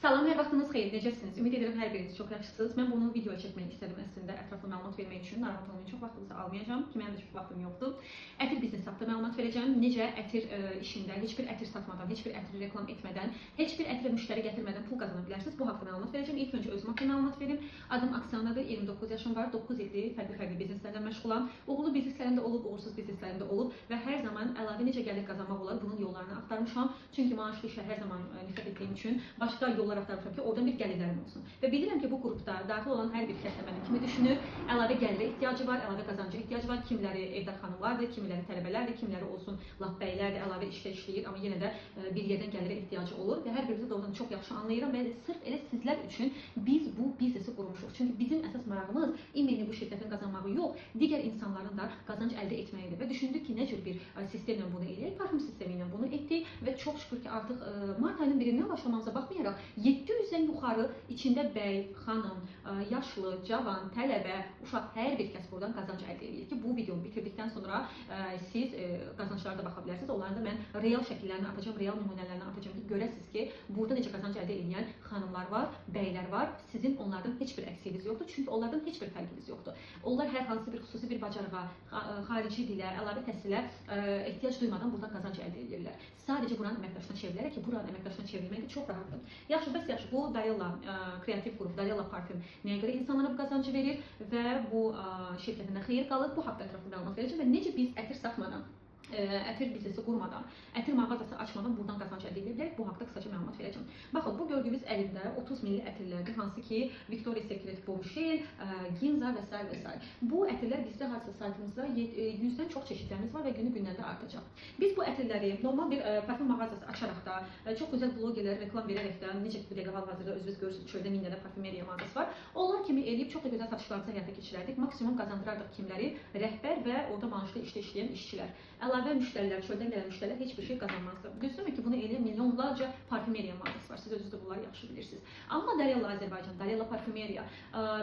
Salam, hər vaxtınız xeyir, necəsiniz? Ümid edirəm hər biriniz çox yaxşısınız. Mən bunu video çəkmək istədim əslində, ətraflı məlumat vermək üçün. Narahat olmayın, çox vaxtınızı almayacağım ki, mənim də çox vaxtım yoxdur. Ətir biznes haqqında məlumat verəcəm. Necə ətir işində heç bir ətir satmadan, heç bir ətir reklam etmədən, heç bir ətirə müştəri gətirmədən pul qazana bilərsiniz. Bu haqqda məlumat verəcəm. İlk öncə özüm haqqında məlumat verim. Adım Aksanyadır, 29 yaşım var, 9 ildir fərqli bizneslərlə məşğulam. Uğurlu bizneslərim də olub, uğursuz bizneslərim də olub və hər zaman əlavə necə gəlir qazanmaq olar, bunun yollarını axtarmışam. Çünki maaşlı işə hər zaman nifrət etdiyim üçün başqa yollar axtarmışam ki, oradan bir gəlirlərim olsun. Və bilirəm ki, bu qrupda daxil olan hər bir kəs də mənim kimi düşünür. Əlavə gəlirə ehtiyacı var, əlavə qazancı ehtiyacı var. Kimiləri evdar xanımlardır, kimiləri tələbələrdir, kimiləri olsun lap bəylərdir, əlavə işdə işləyir, amma yenə də bir yerdən gəlirə ehtiyacı olur və hər birinizi doğrudan çox yaxşı anlayıram və sırf elə sizlər üçün biz bu biznesi qurmuşuq. Çünki bizim əsas marağımız ümumi bu şirkətin qazanmağı yox, digər insanların da qazanc əldə etməyidir və düşündük ki, nə cür bir sistemlə bunu eləyək, parfüm sistemi ilə bunu etdik və çox şükür ki, artıq mart ayının birindən başlamamıza baxmayaraq 700-dən yuxarı içində bəy, xanım, yaşlı, cavan, tələbə, uşaq hər bir kəs buradan qazanc əldə edir ki, bu videonu bitirdikdən sonra siz qazanclara da baxa bilərsiniz. Onların da mən real şəkillərini atacağım, real nümunələrini atacağım ki, görəsiniz ki, burada necə qazanc əldə edən xanımlar var, bəylər var. Sizin onlardan heç bir əksiyiniz yoxdur, çünki onlardan heç bir fərqiniz yoxdur. Onlar hər hansı bir xüsusi bir bacarığa, xarici dilə, əlavə təhsilə ehtiyac duymadan buradan qazanc əldə edirlər. Sadəcə buranın əməkdaşına çevrilərək ki, buranın əməkdaşına çevrilmək də çox rahatdır. Yaxşı, bəs yaxşı, bu Darella kreativ qrup, Darella parfüm nəyə görə insanlara bu qazancı verir və bu şirkətin də xeyir qalır? Bu haqda ətraflı məlumat verəcəm və necə biz ətir satmadan, ətir biznesi qurmadan, ətir mağazası açmadan buradan qazanc əldə edə bilərik. Bu haqda qısaca məlumat verəcəm. Baxın, bu gördüyünüz əlimdə 30 milli ətirlərdir, hansı ki, Victoria's Secret, Bombshell, Ginza və s. və s. Bu ətirlər bizdə hardasa saytımızda 100-dən çox çeşidlərimiz var və günü-gündən də artacaq. Biz bu ətirləri normal bir parfüm mağazası açaraq da, çox gözəl blogerlər reklam verərək də, necə ki, bu dəqiqə hal-hazırda özünüz görürsünüz, çöldə minlərlə parfümeriya mağazası var. Onlar kimi eləyib çox da gözəl satışlarımızı həyata keçirərdik. Maksimum qazandırardıq kimləri? Rəhbər və orada maaşlı işdə işləyən işçilər. Əlavə müştərilər, çöldən gələn müştərilər heç bir şey qazanmazdı. Düzdürmü ki, bunu eləyən milyonlarca parfümeriya mağazası var. Siz özünüz də bunları yaxşı bilirsiniz. Amma Darella Azərbaycan, Darella parfümeriya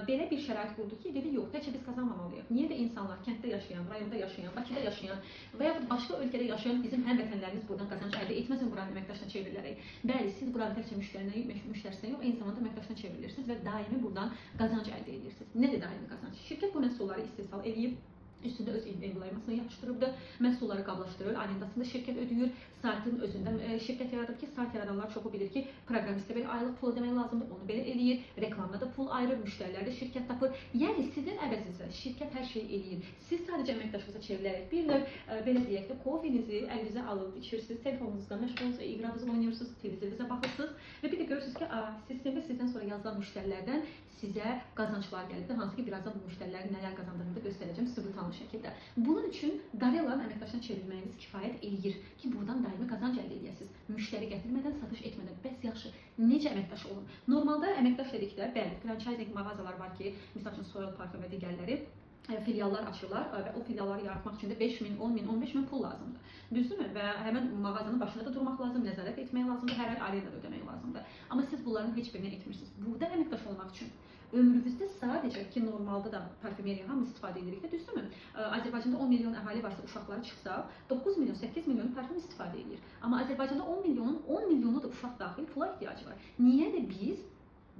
belə bir şərait qurdu ki, dedi yox, təkcə biz qazanmamalıyıq. Niyə də insanlar kənddə yaşayan, rayonda yaşayan, Bakıda yaşayan və yaxud başqa ölkədə yaşayan bizim həmvətənlərimiz buradan qazanc əldə etməsin, buranın əməkdaşına çevrilərək. Bəli, siz buranın təkcə müştərisinə yox, eyni zamanda əməkdaşına çevrilirsiniz və daimi buradan qazanc əldə edirsiniz. Nədir daimi qazanc? Şirkət bu məhsulları istehsal edib, üstündə öz emblemasını yapışdırıbdır, məhsulları qablaşdırır, arendasını da şirkət ödəyir, saytın özündə şirkət yaradıb ki, sayt yaradanlar çoxu bilir ki, proqramistə belə aylıq pul ödəmək lazımdır, onu belə eləyir, reklamda da pul ayırır, müştərilər də şirkət tapır. Yəni sizin əvəzinizə şirkət hər şeyi eləyir. Siz sadəcə əməkdaşınıza çevrilərək bir növ belə deyək də kofenizi əlinizə alıb içirsiniz, telefonunuzda məşğulsuz, iqranızı oynayırsınız, televizorunuza baxırsınız və bir də görürsünüz ki, sistemdə sizdən sonra yazılan müştərilərdən sizə qazanclar gəlibdir, hansı ki, birazdan bu müştərilərin nələr qazandığını da göstərəcəm sübutanlı şəkildə. Bunun üçün Darella'nın əməkdaşına çevrilməyiniz kifayət eləyir ki, buradan daimi qazanc əldə edəsiniz. Müştəri gətirmədən, satış etmədən. Bəs yaxşı, necə əməkdaş olun? Normalda əməkdaş dedikdə, bəli, franchising mağazalar var ki, misal üçün Soil Parfüm və digərləri filiallar açırlar və o filialları yaratmaq üçün də 5 min, 10 min, 15 min pul lazımdır. Düzdürmü? Və həmən mağazanın başında da durmaq lazım, nəzarət etmək lazımdır, hər ay arenda ödəmək lazımdır. Amma siz bunların heç birini etmirsiniz. Burada əməkdaş olmaq üçün ömrünüzdə sadəcə ki, normalda da parfümeriya hamı istifadə edirik də, düzdürmü? Azərbaycanda 10 milyon əhali varsa, uşaqları çıxsa, 9 milyon, 8 milyon parfüm istifadə edir. Amma Azərbaycanda 10 milyonu da uşaq daxil pula ehtiyacı var. Niyə də biz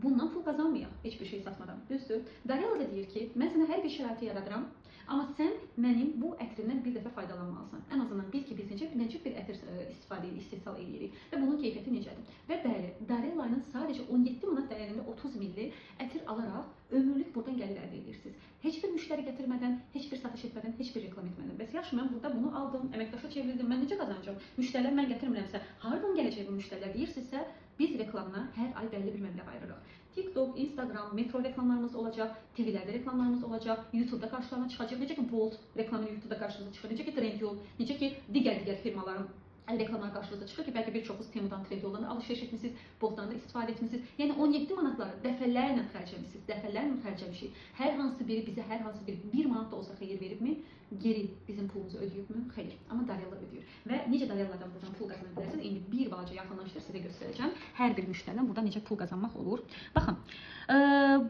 bundan pul qazanmayaq, heç bir şey satmadan? Düzdür. Darella da deyir ki, mən sənə hər bir şəraiti yaradıram, amma sən mənim bu ətrimdən bir dəfə faydalanmalısan. Ən azından bil ki, biz necə bir ətir istifadə edirik, istehsal edirik və bunun keyfiyyəti necədir? Və bəli, Darella'nın sadəcə 17 manat dəyərində 30 milli ətir alaraq ömürlük buradan gəlir əldə edirsiniz. Heç bir müştəri gətirmədən, heç bir satış etmədən, heç bir reklam etmədən. Bəs yaxşı, mən burada bunu aldım, əməkdaşa çevrildim, mən necə qazanacağam? Müştərilər mən gətirmirəmsə, haradan gələcək bu müştərilər deyirsinizsə, biz reklamına hər ay bəlli bir məbləğ ayırırıq. TikTok, Instagram, metro reklamlarımız olacaq, TV-lərdə reklamlarımız olacaq, YouTube-da qarşılarına çıxacaq. Necə ki, Bolt reklamını YouTube-da qarşınıza çıxır, necə ki, Trendyol, necə ki, digər firmaların reklamlar qarşınıza çıxır ki, bəlkə bir çoxunuz Temudan, Trendyoldan alış-veriş etmişsiniz, Boltdan da istifadə etmişsiniz. Yəni 17 manatları dəfələrlə xərcləmişsiniz, dəfələrlə xərcləmişik. Hər hansı biri bizə hər hansı bir manat da olsa xeyir veribmi? Geri bizim pulumuzu ödəyibmi? Xeyr. Amma Darella ödəyir. Və necə Darella'dan buradan pul qazana bilərsiniz? İndi bir balaca yaxınlaşdır sizə göstərəcəm. Hər bir müştəriden buradan necə pul qazanmaq olur. Baxın,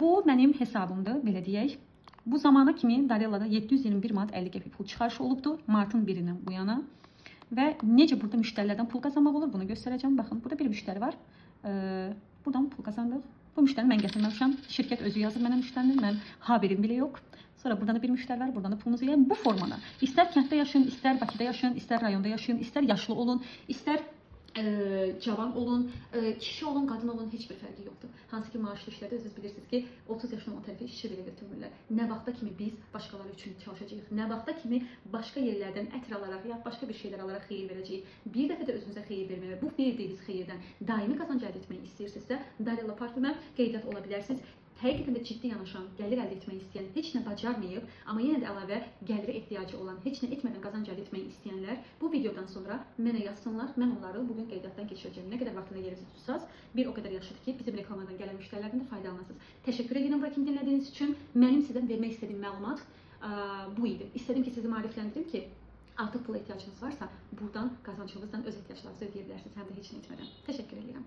bu mənim hesabımdır, belə deyək. Bu zamana kimi Darella'da 721 manat 50 qəpik pul çıxarışı olubdu. Martın 1-dən bu yana. Və necə burada müştərilərdən pul qazanmaq olur, bunu göstərəcəm. Baxın, burada bir müştəri var. Buradan pul qazandıq. Bu müştərini mən gətirməmişəm. Şirkət özü yazıb mənə müştərinin. Mən haberim bile yok. Sonra buradan da bir müştəri var, buradan da pulunuzu yiyən. Bu formada istər kənddə yaşayın, istər Bakıda yaşayın, istər rayonda yaşayın, istər yaşlı olun, istər cavan olun, kişi olun, qadın olun, heç bir fərqi yoxdur. Hansı ki maaşlı işlərdə özünüz bilirsiniz ki, 30 yaşından o tərəfə işçi belə götürmürlər. Nə vaxta kimi biz başqaları üçün çalışacağıq, nə vaxta kimi başqa yerlərdən ətir alaraq ya başqa bir şeylər alaraq xeyir verəcəyik. Bir dəfə də özünüzə xeyir verməyə, bu verdiyiniz xeyirdən daimi qazanc əldə etmək istəyirsinizsə, Daryl Apartment qeydiyyat ola bilərsiniz. Həqiqətən də ciddi yanaşan, gəlir əldə etmək istəyən, heç nə bacarmayıb, amma yenə də əlavə gəlirə ehtiyacı olan, heç nə etmədən qazanc əldə etmək istəyənlər bu videodan sonra mənə yazsınlar. Mən onları bugün qeydiyyatdan keçirəcəm. Nə qədər vaxtında yerinizi tutsaz, bir o qədər yaxşıdır ki, bizim reklamadan gələn müştərilərdən də faydalanasınız. Təşəkkür edirəm bura kimi dinlədiyiniz üçün. Mənim sizdən vermək istədiyim məlumat bu idi. İstədim ki, sizi maarifləndirim ki, artıq pula ehtiyacınız varsa, buradan qazancınızdan öz ehtiyaclarınızı ödəyə bilərsiniz, həm də heç nə etmədən. Təşəkkür edirəm.